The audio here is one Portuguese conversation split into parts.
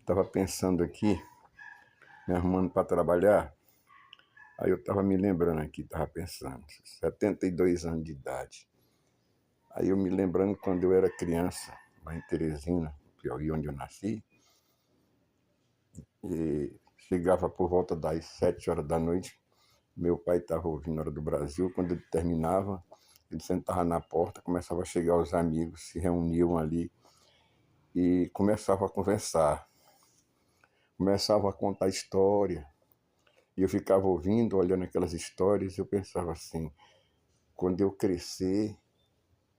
Estava pensando aqui, me arrumando para trabalhar, aí eu estava me lembrando aqui, estava pensando, 72 anos de idade. Aí eu me lembrando quando eu era criança, lá em Teresina, Piauí, onde eu nasci, e chegava por volta das 7 horas da noite, meu pai estava ouvindo Hora do Brasil, quando ele terminava, ele sentava na porta, começava a chegar os amigos, se reuniam ali e começavam a conversar, começavam a contar história. E eu ficava ouvindo, olhando aquelas histórias, e eu pensava assim, quando eu crescer,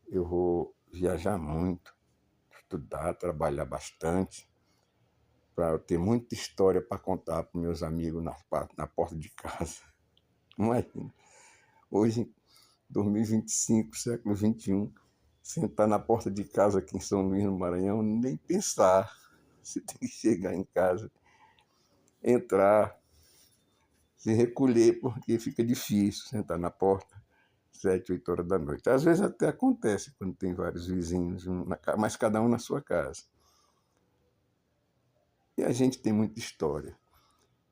eu vou viajar muito, estudar, trabalhar bastante, para eu ter muita história para contar para meus amigos na porta de casa. Imagina, hoje, em 2025, século XXI, sentar na porta de casa aqui em São Luís, no Maranhão, nem pensar. Você tem que chegar em casa, entrar, se recolher, porque fica difícil sentar na porta 7, 8 horas da noite. Às vezes até acontece quando tem vários vizinhos, mas cada um na sua casa. E a gente tem muita história.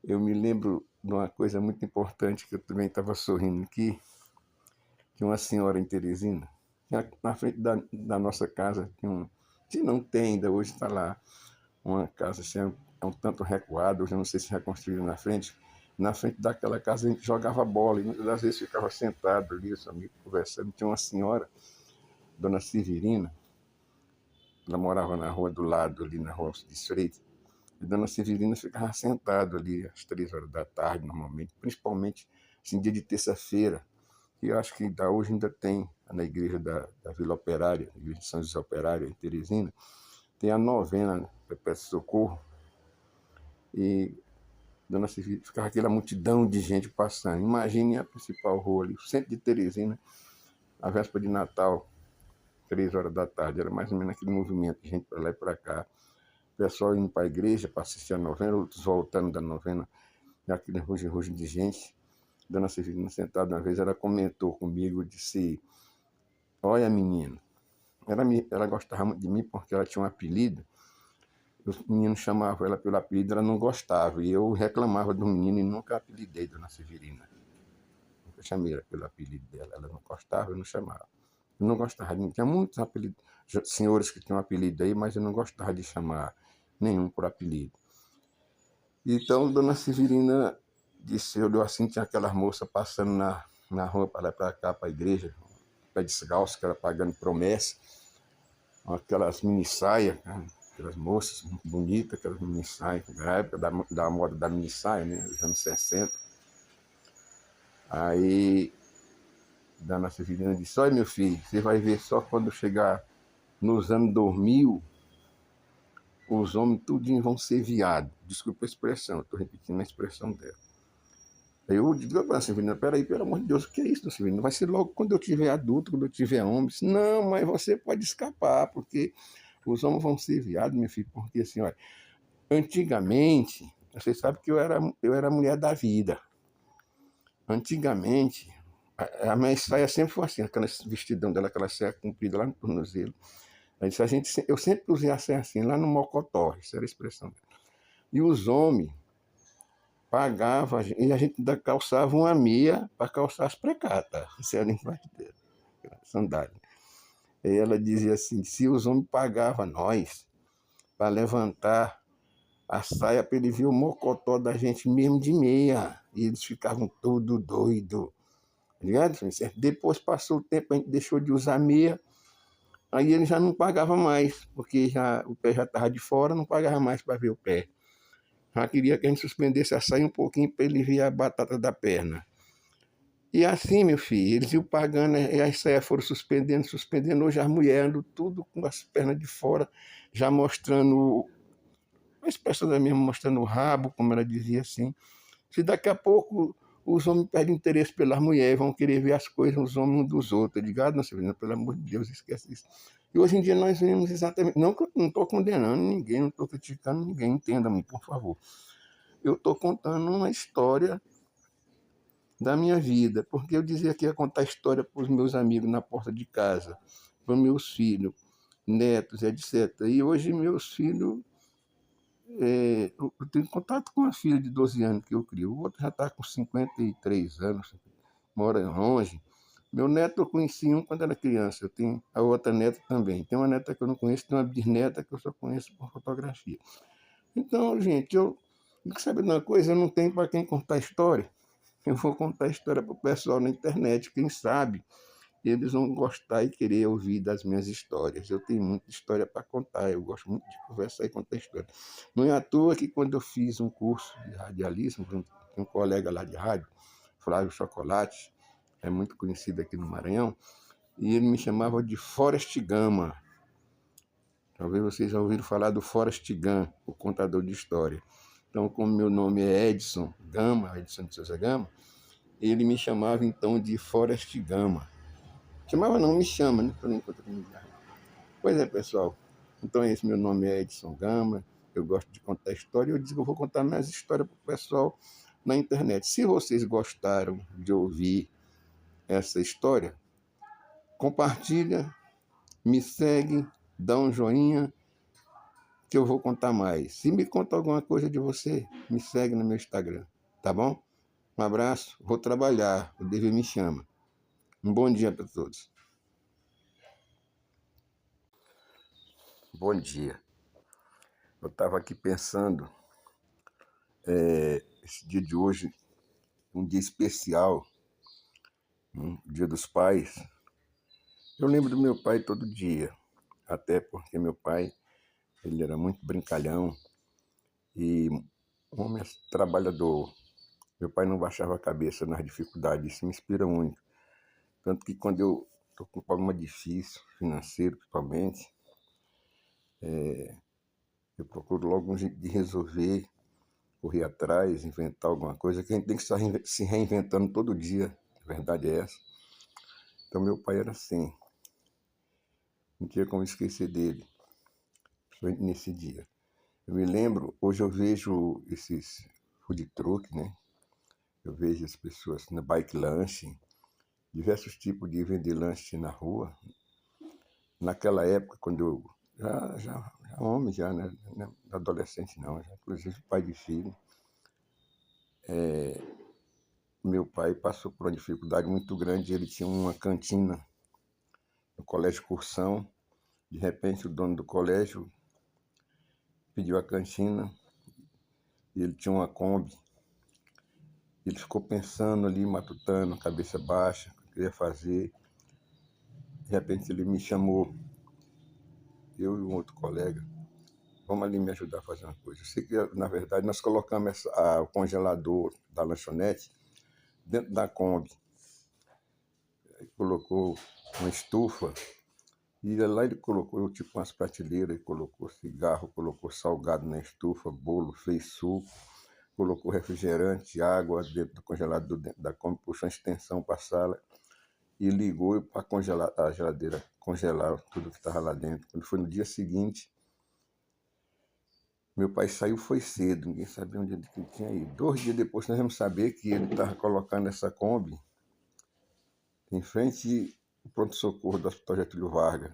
Eu me lembro de uma coisa muito importante que eu também estava sorrindo aqui, que uma senhora em Teresina, na frente da nossa casa, que não tem ainda, hoje está lá, uma casa assim, é um tanto recuada, hoje eu não sei se reconstruíram na frente daquela casa a gente jogava bola, e muitas das vezes ficava sentado ali, os amigos conversando. Tinha uma senhora, Dona Severina, ela morava na rua do lado, ali na rua de Freitas, e Dona Severina ficava sentada ali às 3 horas da tarde, normalmente, principalmente assim, dia de terça-feira, que eu acho que hoje ainda tem na igreja da Vila Operária, igreja de São José Operário, em Teresina, tem a novena Perpétuo Socorro, e Dona Severina ficava aquela multidão de gente passando. Imagine a principal rua ali, o centro de Teresina, a véspera de Natal, 3 horas da tarde, era mais ou menos aquele movimento de gente para lá e para cá. O pessoal indo para a igreja para assistir a novena, outros voltando da novena, aquele ruge de gente. Dona Severina sentada uma vez, ela comentou comigo, disse, olha menino, ela gostava muito de mim porque ela tinha um apelido, os meninos chamavam ela pelo apelido, ela não gostava, e eu reclamava do menino e nunca apelidei Dona Severina. Nunca chamei ela pelo apelido dela, ela não gostava, eu não chamava. Eu não gostava de... Tinha muitos apelidos, senhores que tinham apelido aí, mas eu não gostava de chamar nenhum por apelido. Então, Dona Severina disse, olhou assim, tinha aquelas moças passando na rua para lá para cá, para a igreja, pé descalço, que era pagando promessa, aquelas mini saias, aquelas moças muito bonitas, aquelas mini saias, na época da moda da mini saia, né, nos anos 60. Aí, Dona Severina disse, olha meu filho, você vai ver só quando chegar nos anos 2000, os homens tudinho vão ser viados. Desculpa a expressão, estou repetindo a expressão dela. Aí eu digo para a Severina, peraí, pelo amor de Deus, o que é isso, Severina? Vai ser logo quando eu tiver adulto, quando eu tiver homem. Disse, não, mas você pode escapar, porque os homens vão ser viados, meu filho, porque assim, olha, antigamente, você sabe que eu era mulher da vida. Antigamente, a minha saia sempre foi assim, aquela vestidão dela, aquela saia comprida lá no tornozelo. Aí disse, eu sempre usei a saia assim, lá no Mocotó, essa era a expressão dela. E os homens pagavam, e a gente ainda calçava uma meia para calçar as precatas, isso era embaixo dela, sandália. E ela dizia assim, se os homens pagavam nós para levantar a saia para ele ver o mocotó da gente mesmo de meia, e eles ficavam todos doidos. Ligado? Depois passou o tempo, a gente deixou de usar meia, aí ele já não pagava mais, porque o pé já estava de fora, não pagava mais para ver o pé. Já queria que a gente suspendesse a saia um pouquinho para ele ver a batata da perna. E assim, meu filho, eles iam pagando, e as saias foram suspendendo. Hoje as mulheres andam tudo com as pernas de fora, já mostrando, a expressão da mesma, mostrando o rabo, como ela dizia assim. Se daqui a pouco os homens perdem interesse pelas mulheres, vão querer ver as coisas, os homens uns dos outros, ligado? Não, Severina, pelo amor de Deus, esquece isso. E hoje em dia nós vemos exatamente, não que eu não estou condenando ninguém, não estou criticando ninguém, entenda-me, por favor. Eu estou contando uma história da minha vida, porque eu dizia que ia contar história para os meus amigos na porta de casa, para os meus filhos, netos, etc. E hoje meus filhos eu tenho contato com uma filha de 12 anos que eu crio, o outro já está com 53 anos, mora longe. Meu neto eu conheci um quando era criança, eu tenho a outra neta também. Tem uma neta que eu não conheço, tem uma bisneta que eu só conheço por fotografia. Então, gente, sabe de uma coisa? Eu não tenho para quem contar história. Eu vou contar história para o pessoal na internet, quem sabe eles vão gostar e querer ouvir das minhas histórias. Eu tenho muita história para contar, eu gosto muito de conversar e contar história. Não é à toa que quando eu fiz um curso de radialismo, um colega lá de rádio, Flávio Chocolate, é muito conhecido aqui no Maranhão, e ele me chamava de Forrest Gama. Talvez vocês já ouviram falar do Forrest Gump, o contador de história. Então, como meu nome é Edson Gama, Edson de Souza Gama, ele me chamava então de Forrest Gama. Chamava não, me chama, né? Pois é, pessoal. Então esse meu nome é Edson Gama, eu gosto de contar história e eu digo que eu vou contar minhas histórias para o pessoal na internet. Se vocês gostaram de ouvir essa história, compartilha, me segue, dá um joinha, que eu vou contar mais. Se me conta alguma coisa de você, me segue no meu Instagram, tá bom? Um abraço, vou trabalhar, o dever me chama. Um bom dia para todos. Bom dia. Eu estava aqui pensando, esse dia de hoje, um dia especial, Dia dos Pais. Eu lembro do meu pai todo dia, até porque meu pai, ele era muito brincalhão e um homem trabalhador. Meu pai não baixava a cabeça nas dificuldades, isso me inspira muito. Tanto que quando eu estou com um problema difícil, financeiro principalmente, eu procuro logo um jeito de resolver, correr atrás, inventar alguma coisa, que a gente tem que estar se reinventando todo dia, a verdade é essa. Então meu pai era assim, não tinha como esquecer dele, principalmente nesse dia. Eu me lembro, hoje eu vejo esses food truck, né? Eu vejo as pessoas na bike lanche, diversos tipos de vender lanche na rua. Naquela época, quando eu já homem, já, né? Não adolescente não, já, inclusive pai de filho, meu pai passou por uma dificuldade muito grande. Ele tinha uma cantina no Colégio Cursão. De repente, o dono do colégio pediu a cantina e ele tinha uma Kombi. Ele ficou pensando ali, matutando, cabeça baixa, o que queria fazer. De repente, ele me chamou, eu e um outro colega, vamos ali me ajudar a fazer uma coisa. Eu sei que, na verdade, nós colocamos o congelador da lanchonete dentro da Kombi. Aí colocou uma estufa e lá ele colocou tipo umas prateleiras, ele colocou cigarro, colocou salgado na estufa, bolo, fez suco, colocou refrigerante, água dentro do congelador, dentro da Kombi, puxou uma extensão para a sala e ligou para congelar a geladeira, congelar tudo que estava lá dentro. Quando foi no dia seguinte, meu pai saiu, foi cedo, ninguém sabia onde ele tinha ido. 2 dias depois nós vamos saber que ele estava colocando essa Kombi em frente ao pronto-socorro do Hospital Getúlio Vargas.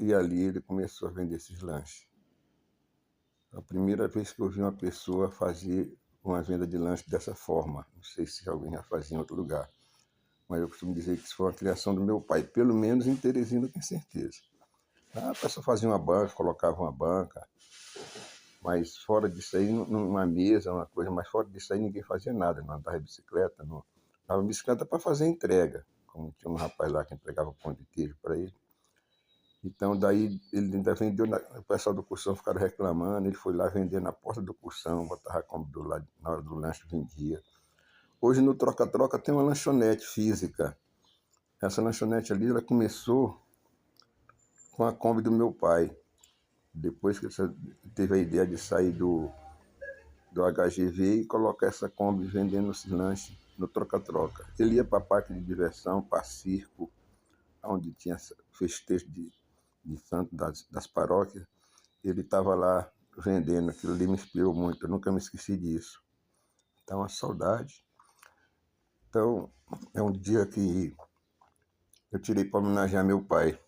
E ali ele começou a vender esses lanches. A primeira vez que eu vi uma pessoa fazer uma venda de lanche dessa forma. Não sei se alguém já fazia em outro lugar, mas eu costumo dizer que isso foi uma criação do meu pai, pelo menos em Teresina eu tenho certeza. A pessoa fazia uma banca, colocava uma banca, mas fora disso aí, numa mesa, uma coisa, mas fora disso aí ninguém fazia nada, não andava de bicicleta, não andava de bicicleta para fazer entrega, como tinha um rapaz lá que entregava pão de queijo para ele. Então daí ele ainda vendeu, o pessoal do Cursão ficaram reclamando, ele foi lá vender na porta do Cursão, botava como do lado, na hora do lanche vendia. Hoje no Troca-Troca tem uma lanchonete física. Essa lanchonete ali, ela começou com a Kombi do meu pai. Depois que ele teve a ideia de sair do HGV e colocar essa Kombi vendendo esses lanches no Troca-Troca. Ele ia para parque de diversão, para circo, onde tinha festejo de santo das paróquias. Ele estava lá vendendo, aquilo ali me inspirou muito, eu nunca me esqueci disso. Então, uma saudade. Então, é um dia que eu tirei para homenagear meu pai.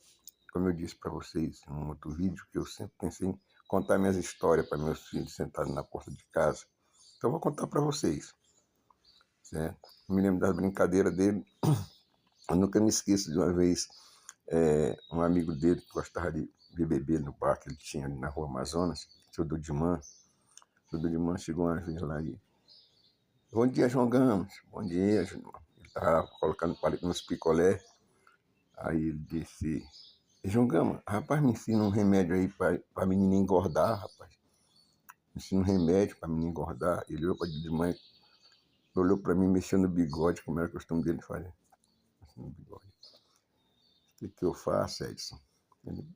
como eu disse para vocês em um outro vídeo, que eu sempre pensei em contar minhas histórias para meus filhos sentados na porta de casa. Então eu vou contar para vocês, certo? Eu me lembro das brincadeiras dele. Eu nunca me esqueço de uma vez, um amigo dele que gostava de beber no bar que ele tinha ali na Rua Amazonas, o seu Dudimã. O Dudimã chegou uma vez lá e... Bom dia, João Gamos. Bom dia, João. Ele estava colocando palito nos picolé. Aí ele disse: João Gama, rapaz, me ensina um remédio aí para menina engordar, rapaz. Me ensina um remédio para menina engordar. Ele olhou para de mãe, olhou para mim, mexeu no bigode, como era o costume dele fazer. No bigode. O que eu faço, Edson? Ele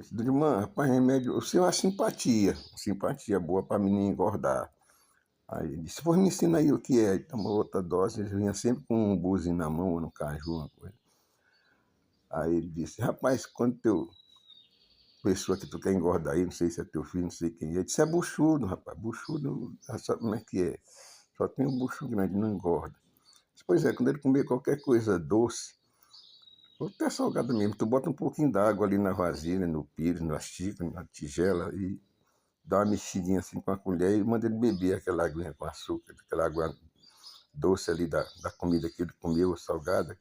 disse: Dudimã, rapaz, remédio, o seu é uma simpatia boa para menina engordar. Aí ele disse: pois me ensina aí o que é. Ele tomou outra dose, ele vinha sempre com um buzinho na mão ou no caju, uma coisa. Aí ele disse: rapaz, quando teu pessoa que tu quer engordar aí, não sei se é teu filho, não sei quem é. Ele disse: é buchudo, rapaz, buchudo, sabe como é que é? Só tem um bucho grande, não engorda. Disse, pois é, quando ele comer qualquer coisa doce, ou até salgado mesmo, tu bota um pouquinho d'água ali na vasilha, no pires, na xícara, na tigela, e dá uma mexidinha assim com a colher e manda ele beber aquela aguinha com açúcar, aquela água doce ali da comida que ele comeu, salgada.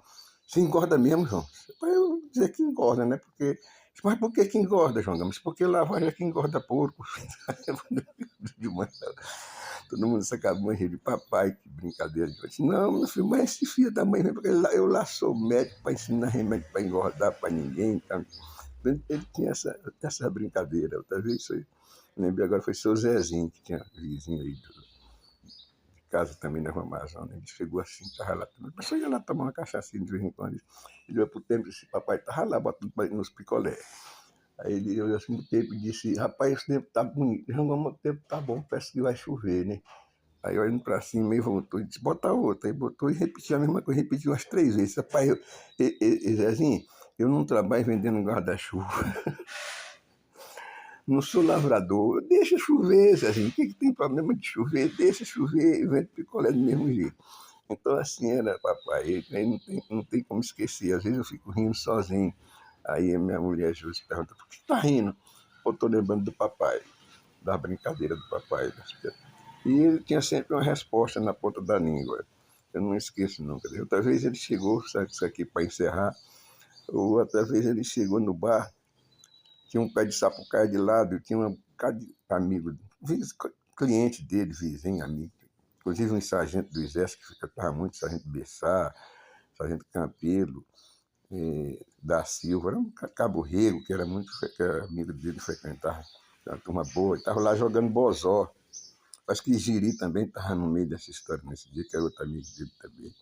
Você engorda mesmo, João? Para eu dizer que engorda, né? Porque, mas por que engorda, João Gomes? Porque lavagem é que engorda porco. De manhã, todo mundo se acabou de rir de papai, que brincadeira. Eu disse, não, meu filho, mas esse filho da mãe, porque eu lá sou médico para ensinar remédio para engordar para ninguém. Então, ele tinha essa brincadeira. Outra vez, lembrei agora, foi seu Zezinho, que tinha vizinho aí casa também na Rua Amazonas. Ele chegou assim, estava lá. A pessoa ia lá tomar uma cachaça de vez em quando. Ele olhou para o tempo e disse: papai, estava lá botando nos picolé. Aí ele olhou assim pro tempo e disse: rapaz, esse tempo tá bonito. O tempo tá bom, parece que vai chover, né? Aí olhando para cima, ele voltou e disse: bota outra. Aí botou e repetiu a mesma coisa, repetiu umas 3 vezes. Rapaz, Zezinho, eu não trabalho vendendo guarda-chuva. Não sou lavrador, deixa chover, Zezinho. O que tem problema de chover? Deixa chover e vende picolé do mesmo jeito. Então assim era papai, aí não tem como esquecer, às vezes eu fico rindo sozinho. Aí a minha mulher Júlia pergunta: por que tá rindo? Eu tô lembrando do papai, da brincadeira do papai. E ele tinha sempre uma resposta na ponta da língua. Eu não esqueço nunca. Outra vez ele chegou, sabe, isso aqui para encerrar, outra vez ele chegou no bar, tinha um pé de sapucaia de lado, tinha um bocado de amigo, cliente dele, vizinho, amigo. Inclusive um sargento do exército que frequentava muito, sargento Bessar, sargento Campelo, da Silva, era um Cabo Rego, que era muito que era amigo dele, frequentava, uma turma boa, estava lá jogando bozó. Acho que Giri também estava no meio dessa história nesse dia, que era outro amigo dele também.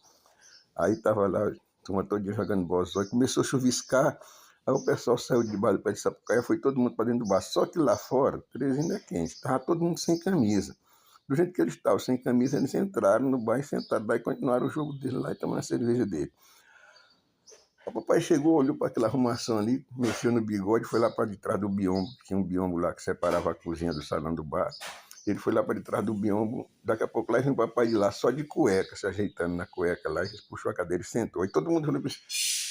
Aí estava lá, a turma todo dia jogando bozó, e começou a chuviscar. Aí o pessoal saiu de baixo do pé de Sapucaia, foi todo mundo para dentro do bar. Só que lá fora, Teresina é quente, estava todo mundo sem camisa. Do jeito que eles estavam sem camisa, eles entraram no bar e sentaram lá e continuaram o jogo dele lá e tomaram a cerveja dele. O papai chegou, olhou para aquela arrumação ali, mexeu no bigode, foi lá para de trás do biombo, tinha um biombo lá que separava a cozinha do salão do bar. Ele foi lá para de trás do biombo, daqui a pouco lá vem o papai de lá, só de cueca, se ajeitando na cueca lá, e puxou a cadeira e sentou. Aí todo mundo olhou para ele: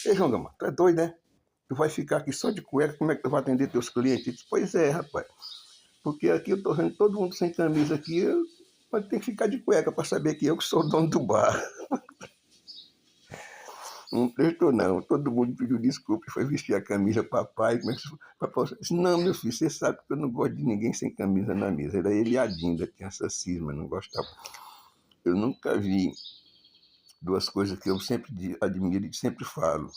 ei, João Gama, tu é doido, né? Tu vai ficar aqui só de cueca, como é que tu vai atender teus clientes? Ele disse: pois é, rapaz, porque aqui eu tô vendo todo mundo sem camisa aqui, eu tenho que ficar de cueca para saber que eu que sou o dono do bar. Não prestou, não. Todo mundo pediu desculpa, foi vestir a camisa, papai. Papai disse: não, meu filho, você sabe que eu não gosto de ninguém sem camisa na mesa. Era ele e a Dinda, tinha essa cisma, não gostava. Eu nunca vi duas coisas que eu sempre admiro e sempre falo.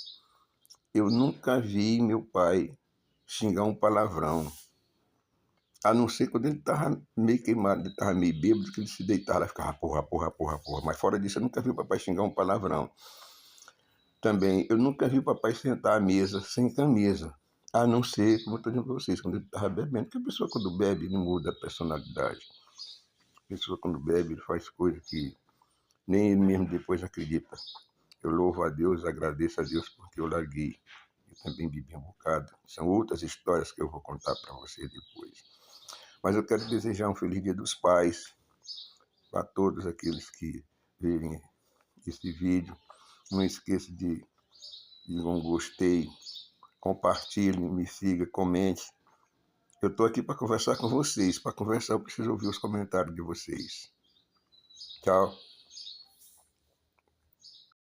Eu nunca vi meu pai xingar um palavrão. A não ser quando ele estava meio queimado, ele estava meio bêbado, que ele se deitava e ficava porra, porra, porra, porra. Mas fora disso, eu nunca vi o papai xingar um palavrão. Também, eu nunca vi o papai sentar à mesa sem camisa. A não ser, como eu estou dizendo para vocês, quando ele estava bebendo. Porque a pessoa, quando bebe, ele muda a personalidade. A pessoa, quando bebe, ele faz coisas que nem ele mesmo depois acredita. Eu louvo a Deus, agradeço a Deus porque eu larguei. Eu também bebi um bocado. São outras histórias que eu vou contar para vocês depois. Mas eu quero desejar um feliz Dia dos Pais para todos aqueles que verem esse vídeo. Não esqueça de um gostei, compartilhe, me siga, comente. Eu estou aqui para conversar com vocês. Para conversar, eu preciso ouvir os comentários de vocês. Tchau.